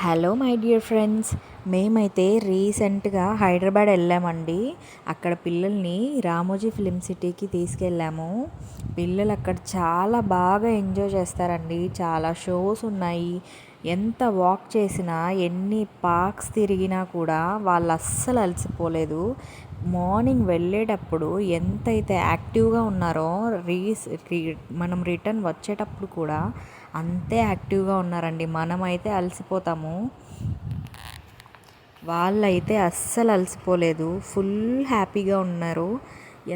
Hello my dear friends, మేమైతే రీసెంట్గా హైదరాబాద్ వెళ్ళామండి. అక్కడ పిల్లల్ని రామోజీ ఫిలిం సిటీకి తీసుకెళ్ళాము. పిల్లలు అక్కడ చాలా బాగా ఎంజాయ్ చేస్తారండి. చాలా షోస్ ఉన్నాయి. ఎంత వాక్ చేసినా, ఎన్ని పార్క్స్ తిరిగినా కూడా వాళ్ళు అస్సలు అలసిపోలేదు. మార్నింగ్ వెళ్ళేటప్పుడు ఎంతైతే యాక్టివ్గా ఉన్నారో మనం రిటర్న్ వచ్చేటప్పుడు కూడా అంతే యాక్టివ్గా ఉన్నారండి. మనమైతే అలసిపోతాము, వాళ్ళైతే అస్సలు అలసిపోలేదు. ఫుల్ హ్యాపీగా ఉన్నారు.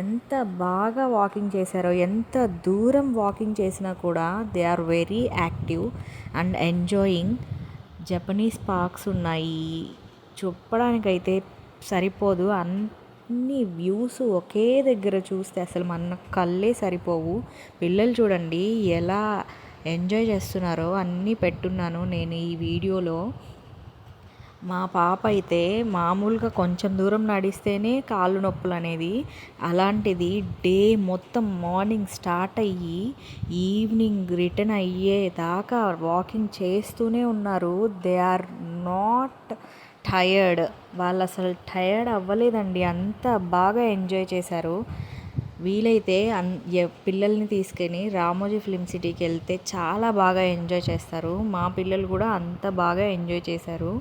ఎంత బాగా వాకింగ్ చేశారో, ఎంత దూరం వాకింగ్ చేసినా కూడా they are very active and enjoying. Japanese parks ఉన్నాయి, చెప్పడానికైతే సరిపోదు. అన్ని వ్యూస్ ఒకే దగ్గర చూస్తే అసలు మన కళ్ళే సరిపోవు. పిల్లలు చూడండి ఎలా ఎంజాయ్ చేస్తున్నారో. అన్నీ పెట్టున్నాను నేను ఈ వీడియోలో. మా పాప అయితే మామూలుగా కొంచెం దూరం నడిస్తేనే కాళ్ళు నొప్పులు అనేది, అలాంటిది డే మొత్తం మార్నింగ్ స్టార్ట్ అయ్యి ఈవినింగ్ రిటర్న్ అయ్యేదాకా వాకింగ్ చేస్తూనే ఉన్నారు. They are not tired. వాళ్ళు అసలు టయర్డ్ అవ్వలేదండి, అంత బాగా ఎంజాయ్ చేశారు. వీలైతే పిల్లల్ని తీసుకొని రామోజీ ఫిలిం సిటీకి వెళ్తే చాలా బాగా ఎంజాయ్ చేస్తారు. మా పిల్లలు కూడా అంత బాగా ఎంజాయ్ చేశారు.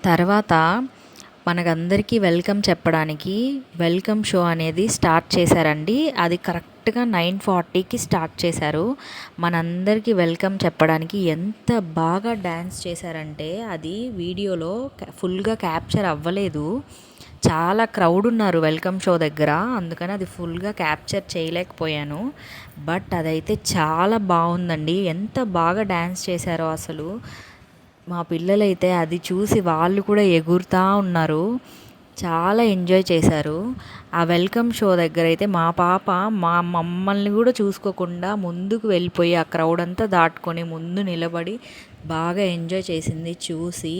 తర్వాత మనకందరికీ వెల్కమ్ చెప్పడానికి వెల్కమ్ షో అనేది స్టార్ట్ చేశారండి. అది కరెక్ట్గా 9:40కి స్టార్ట్ చేశారు. మనందరికీ వెల్కమ్ చెప్పడానికి ఎంత బాగా డ్యాన్స్ చేశారంటే అది వీడియోలో ఫుల్గా క్యాప్చర్ అవ్వలేదు. చాలా క్రౌడ్ ఉన్నారు వెల్కమ్ షో దగ్గర, అందుకని అది ఫుల్గా క్యాప్చర్ చేయలేకపోయాను. బట్ అదైతే చాలా బాగుందండి. ఎంత బాగా డ్యాన్స్ చేశారో అసలు. మా పిల్లలైతే అది చూసి వాళ్ళు కూడా ఎగురుతూ ఉన్నారు. చాలా ఎంజాయ్ చేశారు. ఆ వెల్కమ్ షో దగ్గర అయితే మా పాప మమ్మల్ని కూడా చూసుకోకుండా ముందుకు వెళ్ళిపోయి ఆ క్రౌడ్ అంతా దాటుకొని ముందు నిలబడి బాగా ఎంజాయ్ చేసింది చూసి.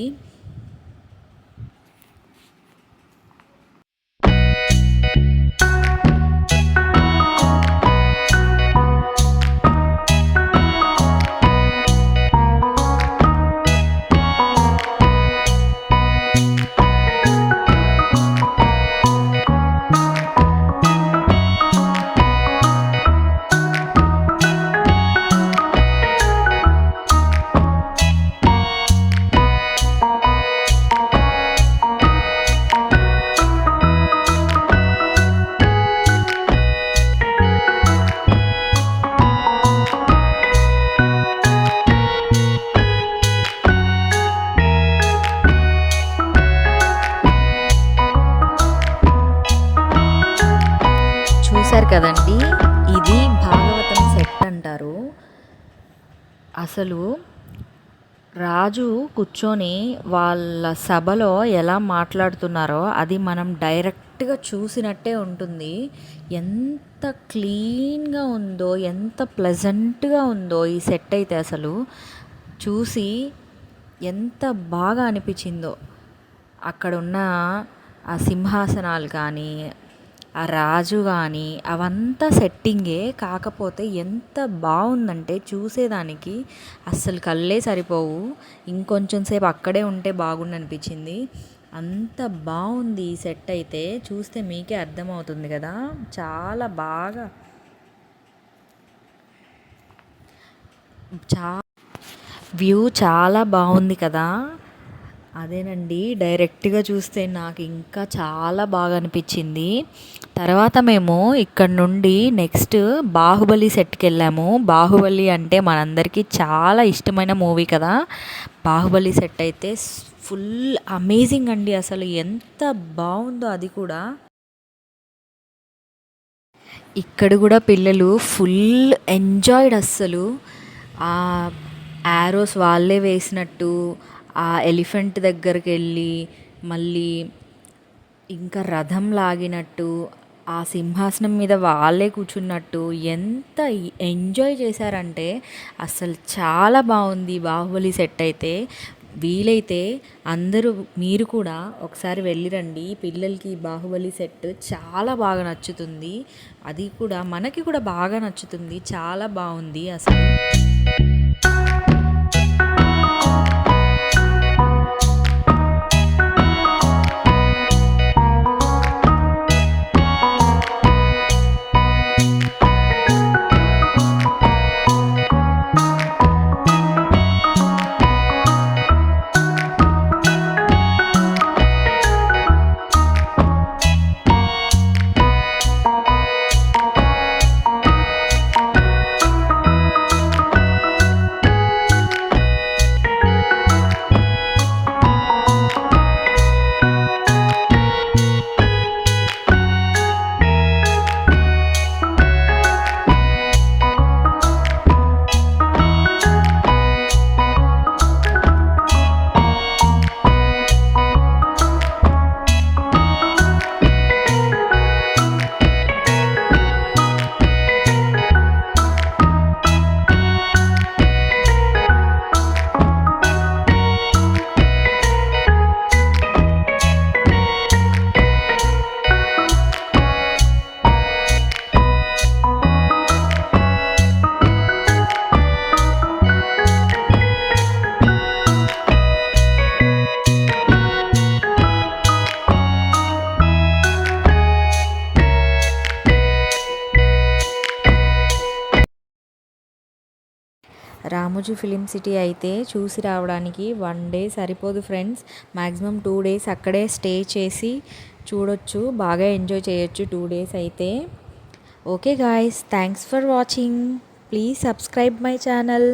చూశారు కదండి, ఇది భాగవతం సెట్ అంటారు. అసలు రాజు కూర్చొని వాళ్ళ సభలో ఎలా మాట్లాడుతున్నారో అది మనం డైరెక్ట్ కరెక్ట్గా చూసినట్టే ఉంటుంది. ఎంత క్లీన్గా ఉందో, ఎంత ప్లెజెంట్గా ఉందో ఈ సెట్ అయితే అసలు చూసి ఎంత బాగా అనిపించిందో. అక్కడున్న ఆ సింహాసనాలు కానీ, ఆ రాజు కానీ అవంతా సెట్టింగే. కాకపోతే ఎంత బాగుందంటే చూసేదానికి అస్సలు కళ్ళే సరిపోవు. ఇంకొంచెం సేపు అక్కడే ఉంటే బాగుండు అనిపించింది. అంత బాగుంది ఈ సెట్ అయితే. చూస్తే మీకే అర్థమవుతుంది కదా, చాలా బాగా వ్యూ చాలా బాగుంది కదా. అదేనండి, డైరెక్ట్గా చూస్తే నాకు ఇంకా చాలా బాగా అనిపించింది. తర్వాత మేము ఇక్కడ నుండి నెక్స్ట్ బాహుబలి సెట్కి వెళ్ళాము. బాహుబలి అంటే మనందరికీ చాలా ఇష్టమైన మూవీ కదా. బాహుబలి సెట్ అయితే ఫుల్ అమేజింగ్ అండి. అసలు ఎంత బాగుందో అది కూడా. ఇక్కడ కూడా పిల్లలు ఫుల్ ఎంజాయ్డ్ అస్సలు. ఆ యారోస్ వాళ్ళే వేసినట్టు, ఆ ఎలిఫెంట్ దగ్గరికి వెళ్ళి మళ్ళీ ఇంకా రథం లాగినట్టు, ఆ సింహాసనం మీద వాళ్ళే కూర్చున్నట్టు ఎంత ఎంజాయ్ చేశారంటే అసలు చాలా బాగుంది బాహుబలి సెట్ అయితే. వీలైతే అందరూ మీరు కూడా ఒకసారి వెళ్ళిరండి. పిల్లలకి బాహుబలి సెట్ చాలా బాగా నచ్చుతుంది. అది కూడా మనకి కూడా బాగా నచ్చుతుంది. చాలా బాగుంది అసలు. రామోజీ ఫిలిం సిటీ అయితే చూసి రావడానికి 1 డే సరిపోదు ఫ్రెండ్స్. మ్యాక్సిమం 2 డేస్ అక్కడే స్టే చేసి చూడొచ్చు. బాగా ఎంజాయ్ చేయొచ్చు 2 డేస్ అయితే. Okay guys, thanks for watching. Please subscribe my channel.